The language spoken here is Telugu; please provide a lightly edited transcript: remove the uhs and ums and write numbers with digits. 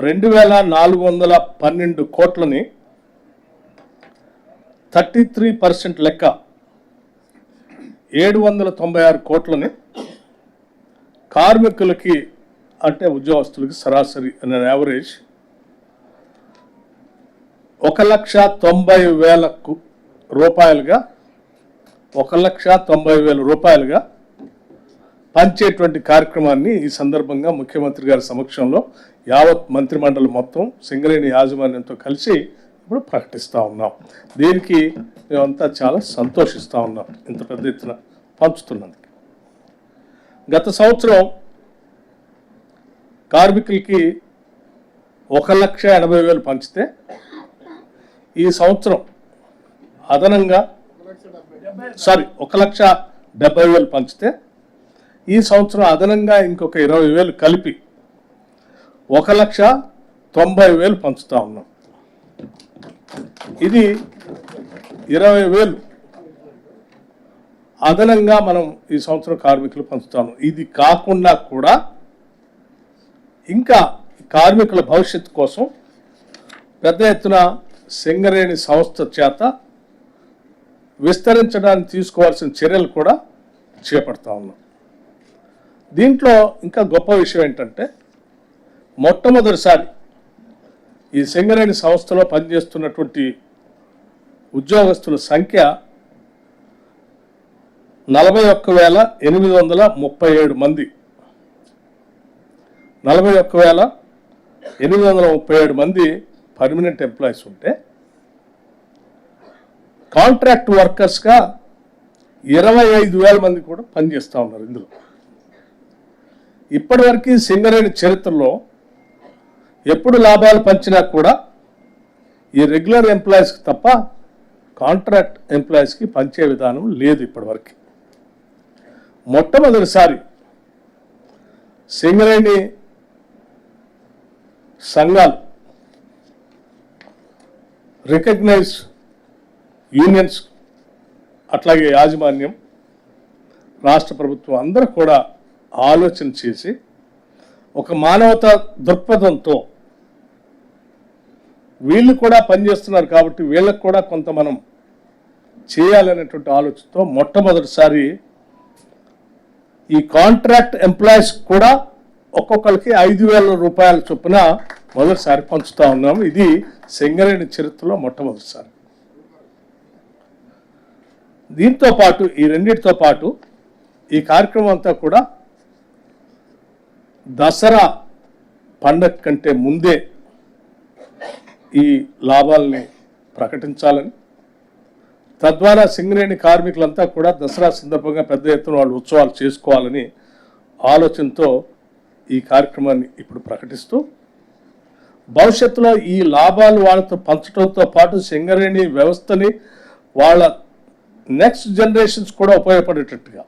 2412 కోట్లని 33% లెక్క 796 కోట్లని కార్మికులకి అంటే ఉద్యోగస్తులకి సరాసరి అనే యావరేజ్ 1,90,000 రూపాయలుగా 1,90,000 రూపాయలుగా పంచేటువంటి కార్యక్రమాన్ని ఈ సందర్భంగా ముఖ్యమంత్రి గారి సమక్షంలో యావత్ మంత్రిమండలి మొత్తం సింగరేణి యాజమాన్యంతో కలిసి ఇప్పుడు ప్రకటిస్తూ ఉన్నాం. దీనికి మేమంతా చాలా సంతోషిస్తూ ఉన్నాం ఇంత పెద్ద ఎత్తున పంచుతున్నందుకు. గత సంవత్సరం కార్మికులకి 1,80,000 పంచితే ఈ సంవత్సరం అదనంగా 1,70,000 పంచితే ఈ సంవత్సరం అదనంగా ఇంకొక 20,000 కలిపి 1,90,000 పంచుతా ఉన్నాం. ఇది 20,000 అదనంగా మనం ఈ సంవత్సరం కార్మికులు పంచుతాము. ఇది కాకుండా కూడా ఇంకా కార్మికుల భవిష్యత్తు కోసం పెద్ద ఎత్తున సింగరేణి సంస్థ చేత విస్తరించడానికి తీసుకోవాల్సిన చర్యలు కూడా చేపడతా ఉన్నాం. దీంట్లో ఇంకా గొప్ప విషయం ఏంటంటే మొట్టమొదటిసారి ఈ సింగరేణి సంస్థలో పనిచేస్తున్నటువంటి ఉద్యోగస్తుల సంఖ్య 41,837 మంది. 41,837 మంది పర్మనెంట్ ఎంప్లాయీస్ ఉంటే కాంట్రాక్ట్ వర్కర్స్గా 25,000 మంది కూడా పనిచేస్తూ ఉన్నారు. ఇందులో ఇప్పటివరకు సింగరేణి చరిత్రలో ఎప్పుడు లాభాలు పంచినా కూడా ఈ రెగ్యులర్ ఎంప్లాయీస్కి తప్ప కాంట్రాక్ట్ ఎంప్లాయీస్కి పంచే విధానం లేదు. ఇప్పటివరకు మొట్టమొదటిసారి సింగరేణి సంఘాలు, రికగ్నైజ్ యూనియన్స్, అట్లాగే యాజమాన్యం, రాష్ట్ర ప్రభుత్వం అందరూ కూడా ఆలోచన చేసి ఒక మానవతా దృక్పథంతో వీళ్ళు కూడా పనిచేస్తున్నారు కాబట్టి వీళ్ళకు కూడా కొంత మనం చేయాలనేటువంటి ఆలోచనతో మొట్టమొదటిసారి ఈ కాంట్రాక్ట్ ఎంప్లాయీస్ కూడా ఒక్కొక్కరికి 5,000 రూపాయల చొప్పున మొదటిసారి పంచుతా ఉన్నాము. ఇది సింగరేణి చరిత్రలో మొట్టమొదటిసారి. దీంతో పాటు ఈ రెండింటితో పాటు ఈ కార్యక్రమం అంతా కూడా దసరా పండగ కంటే ముందే ఈ లాభాలని ప్రకటించాలని, తద్వారా సింగరేణి కార్మికులంతా కూడా దసరా సందర్భంగా పెద్ద ఎత్తున వాళ్ళు ఉత్సవాలు చేసుకోవాలని ఆలోచనతో ఈ కార్యక్రమాన్ని ఇప్పుడు ప్రకటిస్తూ భవిష్యత్తులో ఈ లాభాలు వాళ్ళతో పంచడంతో పాటు సింగరేణి వ్యవస్థని వాళ్ళ నెక్స్ట్ జనరేషన్స్ కూడా ఉపయోగపడేటట్టుగా